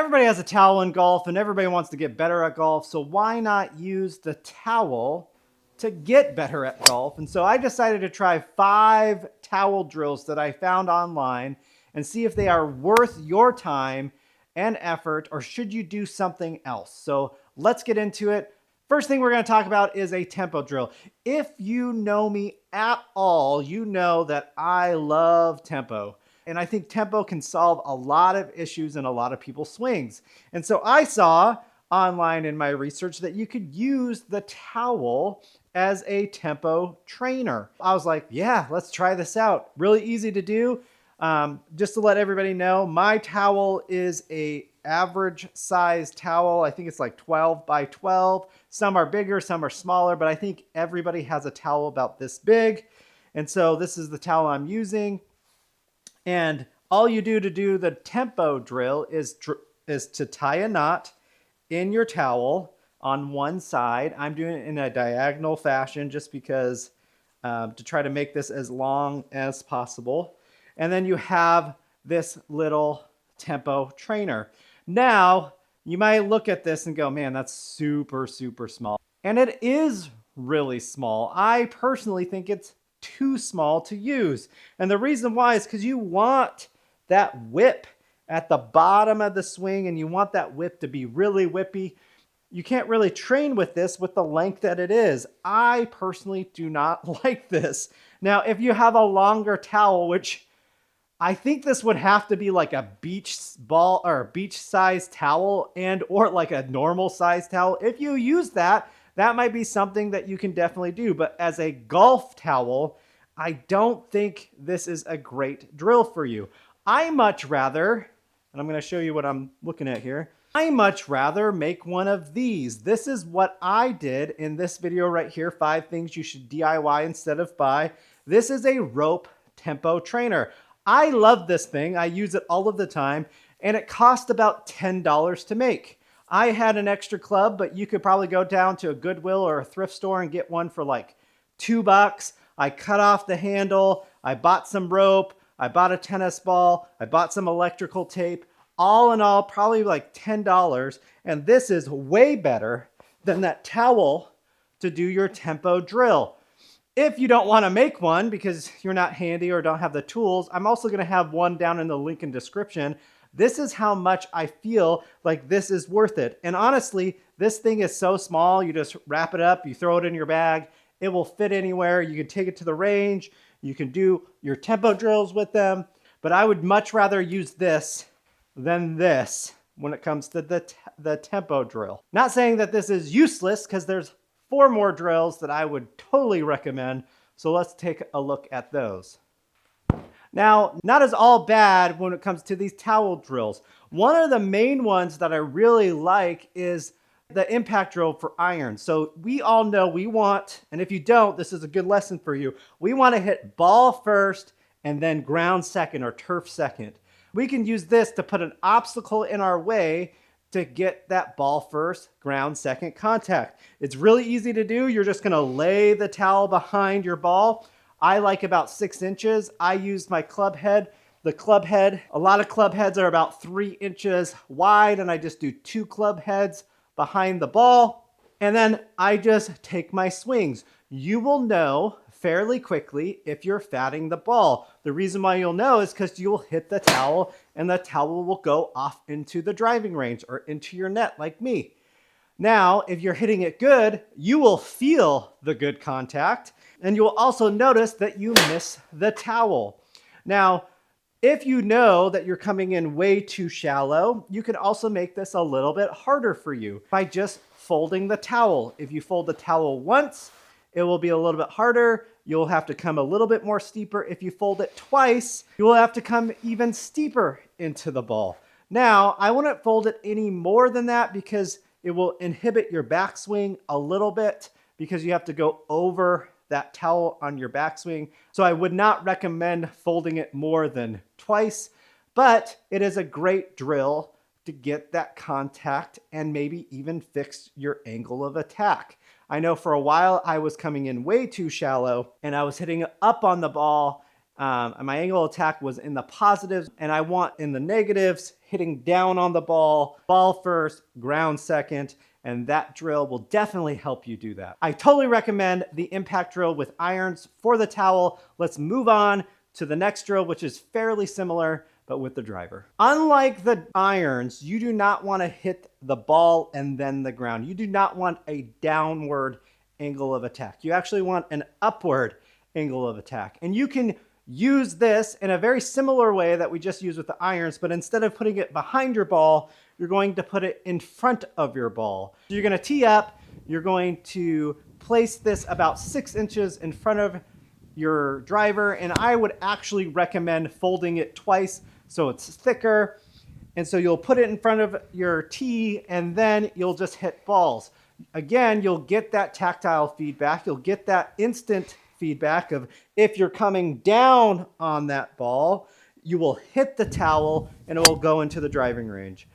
Everybody has a towel in golf and everybody wants to get better at golf. So why not use the towel to get better at golf? And so I decided to try 5 towel drills that I found online and see if they are worth your time and effort, or should you do something else? So let's get into it. First thing we're going to talk about is a tempo drill. If you know me at all, you know that I love tempo. And I think tempo can solve a lot of issues in a lot of people's swings. And so I saw online in my research that you could use the towel as a tempo trainer. I was like, yeah, let's try this out. Really easy to do. Just to let everybody know, my towel is a average size towel. I think it's like 12 by 12. Some are bigger, some are smaller, but I think everybody has a towel about this big. And so this is the towel I'm using. And all you do to do the tempo drill is to tie a knot in your towel on one side. I'm doing it in a diagonal fashion just because to try to make this as long as possible. And then you have this little tempo trainer. Now, you might look at this and go, man, that's super, super small. And it is really small. I personally think it's too small to use. And the reason why is because you want that whip at the bottom of the swing and you want that whip to be really whippy. You can't really train with this with the length that it is. I personally do not like this. Now, if you have a longer towel, which I think this would have to be like a beach ball or a beach size towel or like a normal size towel. If you use that, that might be something that you can definitely do. But as a golf towel, I don't think this is a great drill for you. I much rather, and I'm going to show you what I'm looking at here. I much rather make one of these. This is what I did in this video right here. 5 things you should DIY instead of buy. This is a rope tempo trainer. I love this thing. I use it all of the time, and it cost about $10 to make. I had an extra club, but you could probably go down to a Goodwill or a thrift store and get one for like $2. I cut off the handle. I bought some rope. I bought a tennis ball. I bought some electrical tape. All in all, probably like $10. And this is way better than that towel to do your tempo drill. If you don't want to make one because you're not handy or don't have the tools, I'm also going to have one down in the link in description. This is how much I feel like this is worth it. And honestly, this thing is so small. You just wrap it up, you throw it in your bag. It will fit anywhere. You can take it to the range. You can do your tempo drills with them. But I would much rather use this than this when it comes to the tempo drill. Not saying that this is useless, because there's 4 more drills that I would totally recommend. So let's take a look at those. Now, not as all bad when it comes to these towel drills. One of the main ones that I really like is the impact drill for irons. So we all know we want, and if you don't, this is a good lesson for you. We want to hit ball first and then ground second or turf second. We can use this to put an obstacle in our way to get that ball first, ground second contact. It's really easy to do. You're just going to lay the towel behind your ball. I like about 6 inches. I used my club head. The club head, a lot of club heads are about 3 inches wide, and I just do 2 club heads behind the ball. And then I just take my swings. You will know fairly quickly if you're fatting the ball. The reason why you'll know is because you'll hit the towel and the towel will go off into the driving range or into your net like me. Now, if you're hitting it good, you will feel the good contact, and you'll also notice that you miss the towel. Now, if you know that you're coming in way too shallow, you can also make this a little bit harder for you by just folding the towel. If you fold the towel once, it will be a little bit harder. You'll have to come a little bit more steeper. If you fold it twice, you will have to come even steeper into the ball. Now, I wouldn't fold it any more than that because it will inhibit your backswing a little bit because you have to go over that towel on your backswing. So I would not recommend folding it more than twice, but it is a great drill to get that contact and maybe even fix your angle of attack. I know for a while I was coming in way too shallow and I was hitting up on the ball And my angle of attack was in the positives, and I want in the negatives, hitting down on the ball first, ground second, and that drill will definitely help you do that. I totally recommend the impact drill with irons for the towel. Let's move on to the next drill, which is fairly similar, but with the driver. Unlike the irons, you do not want to hit the ball and then the ground. You do not want a downward angle of attack. You actually want an upward angle of attack. And you can use this in a very similar way that we just used with the irons, but instead of putting it behind your ball, you're going to put it in front of your ball. So you're going to tee up, you're going to place this about 6 inches in front of your driver, and I would actually recommend folding it twice so it's thicker. And so you'll put it in front of your tee, and then you'll just hit balls. Again, you'll get that tactile feedback. You'll get that instant feedback of if you're coming down on that ball, you will hit the towel and it will go into the driving range.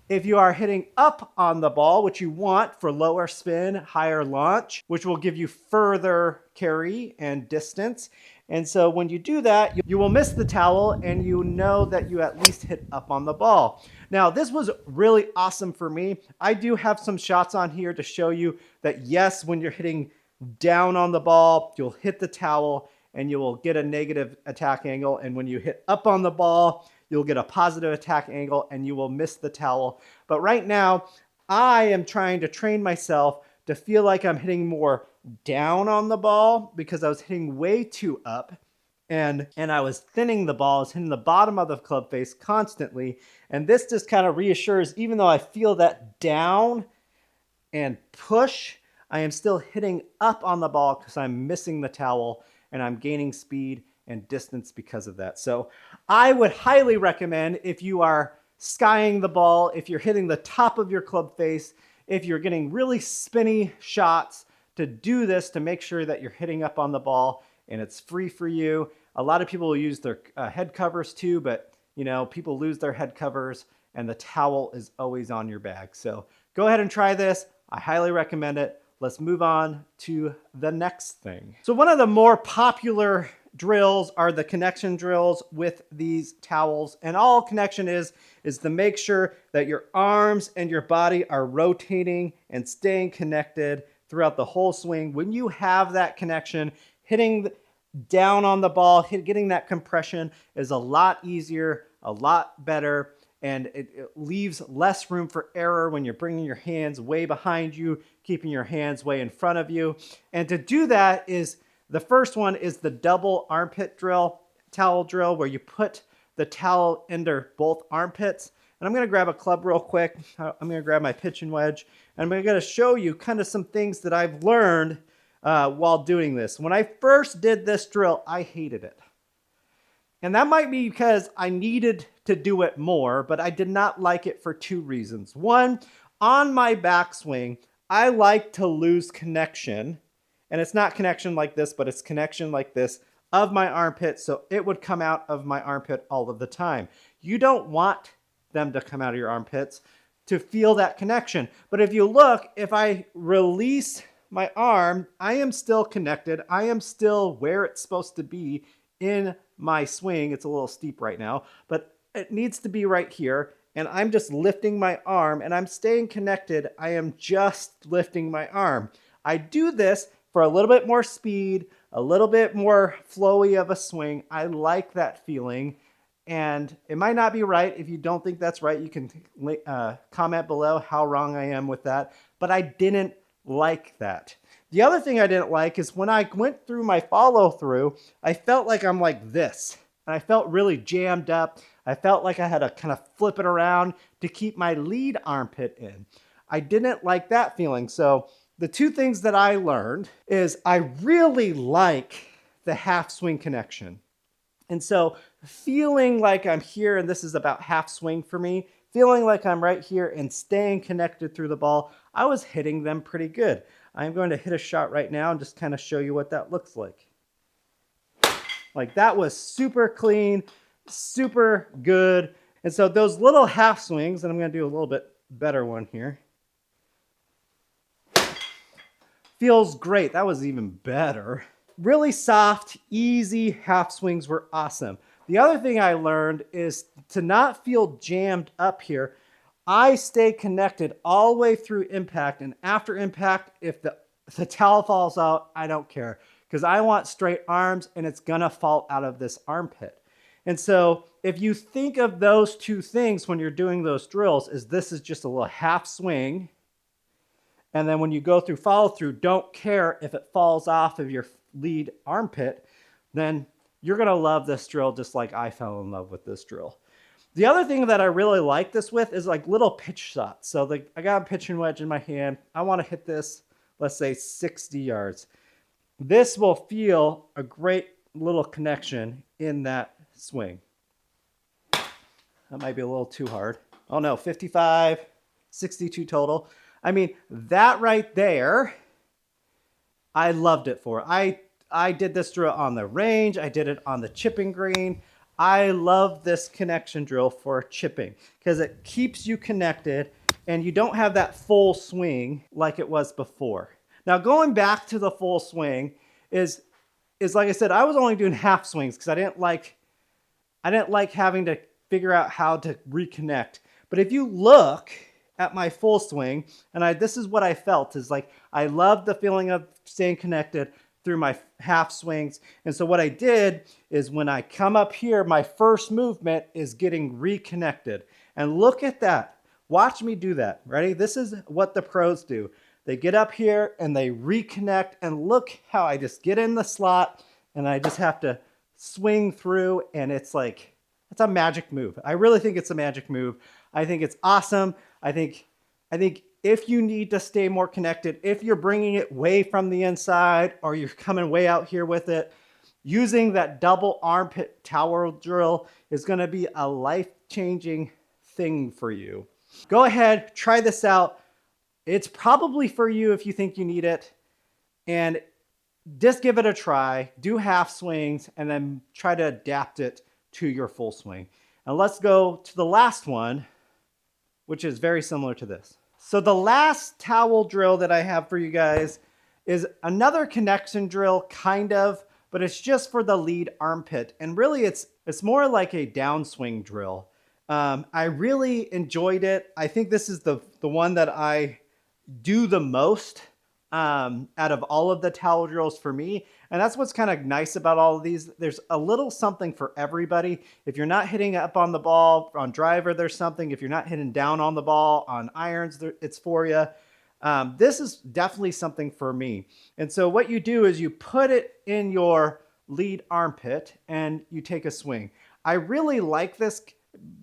If you are hitting up on the ball, which you want for lower spin, higher launch, which will give you further carry and distance. And so when you do that, you will miss the towel and you know that you at least hit up on the ball. Now, this was really awesome for me. I do have some shots on here to show you that yes, when you're hitting down on the ball, you'll hit the towel and you will get a negative attack angle. And when you hit up on the ball, you'll get a positive attack angle and you will miss the towel. But right now, I am trying to train myself to feel like I'm hitting more down on the ball because I was hitting way too up and I was thinning the ball. I was hitting the bottom of the club face constantly. And this just kind of reassures, even though I feel that down and push, I am still hitting up on the ball because I'm missing the towel and I'm gaining speed and distance because of that. So I would highly recommend, if you are skying the ball, if you're hitting the top of your club face, if you're getting really spinny shots, to do this to make sure that you're hitting up on the ball and it's free for you. A lot of people will use their head covers too, but you know, people lose their head covers and the towel is always on your bag. So go ahead and try this. I highly recommend it. Let's move on to the next thing. So one of the more popular drills are the connection drills with these towels. And all connection is to make sure that your arms and your body are rotating and staying connected throughout the whole swing. When you have that connection, hitting down on the ball, getting that compression is a lot easier, a lot better, and it leaves less room for error when you're bringing your hands way behind you, keeping your hands way in front of you. And to do that is, the first one is the double armpit drill, towel drill, where you put the towel under both armpits. And I'm going to grab a club real quick. I'm going to grab my pitching wedge. And I'm going to show you kind of some things that I've learned while doing this. When I first did this drill, I hated it. And that might be because I needed to do it more, but I did not like it for two reasons. One, on my backswing, I like to lose connection. And it's not connection like this, but it's connection like this of my armpit. So it would come out of my armpit all of the time. You don't want them to come out of your armpits to feel that connection. But if you look, if I release my arm, I am still connected. I am still where it's supposed to be in my swing. It's a little steep right now, but it needs to be right here. And I'm just lifting my arm and I'm staying connected. I am just lifting my arm. I do this for a little bit more speed, a little bit more flowy of a swing. I like that feeling. And it might not be right. If you don't think that's right, you can comment below how wrong I am with that. But I didn't like that. The other thing I didn't like is when I went through my follow through, I felt like I'm like this. And I felt really jammed up. I felt like I had to kind of flip it around to keep my lead armpit in. I didn't like that feeling. So the two things that I learned is I really like the half swing connection. And so feeling like I'm here, and this is about half swing for me, feeling like I'm right here and staying connected through the ball, I was hitting them pretty good. I'm going to hit a shot right now and just kind of show you what that looks like. Like that was super clean, super good. And so those little half swings, and I'm going to do a little bit better one here. Feels great. That was even better. really soft, easy half swings were awesome. The other thing I learned is to not feel jammed up here. I stay connected all the way through impact, and after impact, if the towel falls out, I don't care because I want straight arms and it's gonna fall out of this armpit. And so if you think of those two things when you're doing those drills, is this is just a little half swing, and then when you go through follow through, don't care if it falls off of your lead armpit, then you're gonna love this drill just like I fell in love with this drill. The other thing that I really like this with is like little pitch shots. So I got a pitching wedge in my hand. I want to hit this, let's say 60 yards. This will feel a great little connection in that swing. That might be a little too hard. Oh no, 55, 62 total. I mean, that right there, I loved it for. I did this drill on the range. I did it on the chipping green. I love this connection drill for chipping because it keeps you connected and you don't have that full swing like it was before. Now going back to the full swing is like I said, I was only doing half swings because I didn't like having to figure out how to reconnect. But if you look at my full swing, and this is what I felt, is like I loved the feeling of staying connected through my half swings. And so what I did is when I come up here, my first movement is getting reconnected. And look at that. Watch me do that. Ready? This is what the pros do. They get up here and they reconnect, and look how I just get in the slot and I just have to swing through, and it's like, it's a magic move. I really think it's a magic move. I think it's awesome. I think if you need to stay more connected, if you're bringing it way from the inside or you're coming way out here with it, using that double armpit towel drill is going to be a life-changing thing for you. Go ahead, try this out. It's probably for you if you think you need it. And just give it a try. Do half swings and then try to adapt it to your full swing. And let's go to the last one, which is very similar to this. So the last towel drill that I have for you guys is another connection drill, kind of, but it's just for the lead armpit. And really it's more like a downswing drill. I really enjoyed it. I think this is the one that I do the most out of all of the towel drills for me. And that's what's kind of nice about all of these. There's a little something for everybody. If you're not hitting up on the ball, on driver, there's something. If you're not hitting down on the ball, on irons, it's for you. This is definitely something for me. And so what you do is you put it in your lead armpit and you take a swing. I really like this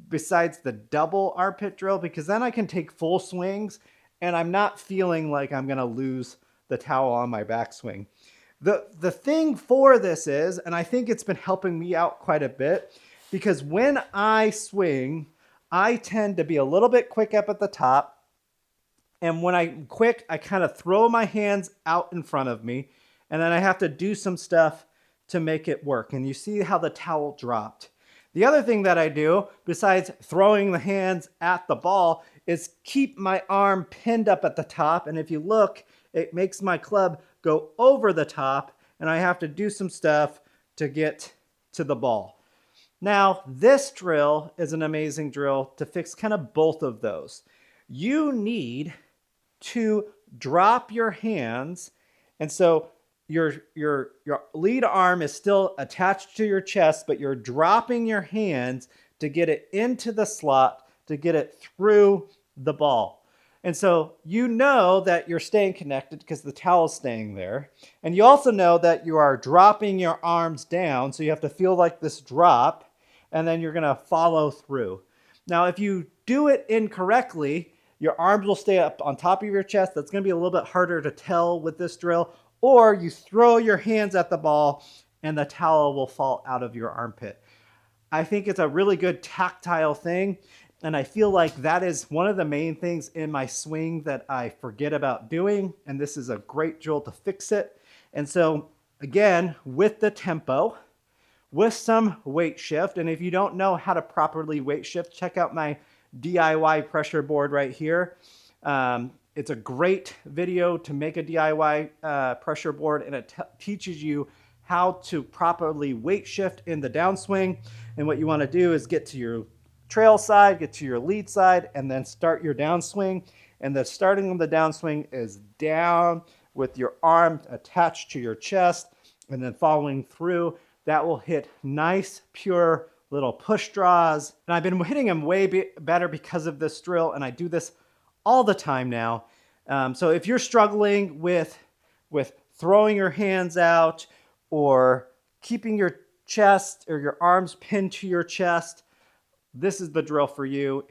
besides the double armpit drill because then I can take full swings and I'm not feeling like I'm going to lose the towel on my backswing. The thing for this is, and I think it's been helping me out quite a bit, because when I swing, I tend to be a little bit quick up at the top. And when I'm quick, I kind of throw my hands out in front of me, and then I have to do some stuff to make it work. And you see how the towel dropped. The other thing that I do, besides throwing the hands at the ball, is keep my arm pinned up at the top. And if you look, it makes my club go over the top, and I have to do some stuff to get to the ball. Now, this drill is an amazing drill to fix kind of both of those. You need to drop your hands, and so your lead arm is still attached to your chest, but you're dropping your hands to get it into the slot, to get it through the ball. And so you know that you're staying connected because the towel's staying there. And you also know that you are dropping your arms down, so you have to feel like this drop, and then you're going to follow through. Now, if you do it incorrectly, your arms will stay up on top of your chest. That's going to be a little bit harder to tell with this drill. Or you throw your hands at the ball and the towel will fall out of your armpit. I think it's a really good tactile thing. And I feel like that is one of the main things in my swing that I forget about doing. And this is a great drill to fix it. And so again, with the tempo, with some weight shift. And if you don't know how to properly weight shift, check out my DIY pressure board right here. It's a great video to make a DIY pressure board, and it teaches you how to properly weight shift in the downswing. And what you want to do is get to your trail side, get to your lead side, and then start your downswing. And the starting of the downswing is down with your arm attached to your chest, and then following through. That will hit nice, pure little push draws. And I've been hitting them way better because of this drill, and I do this all the time now. So if you're struggling with throwing your hands out or keeping your chest or your arms pinned to your chest, this is the drill for you.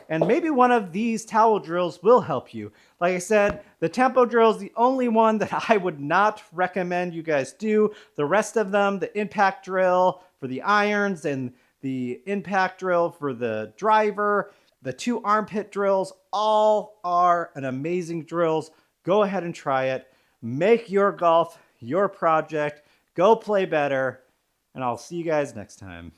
And maybe one of these towel drills will help you. Like I said, the tempo drill is the only one that I would not recommend you guys do. The rest of them, the impact drill for the irons and the impact drill for the driver, the 2 armpit drills, all are an amazing drills. Go ahead and try it. Make your golf your project. Go play better. And I'll see you guys next time.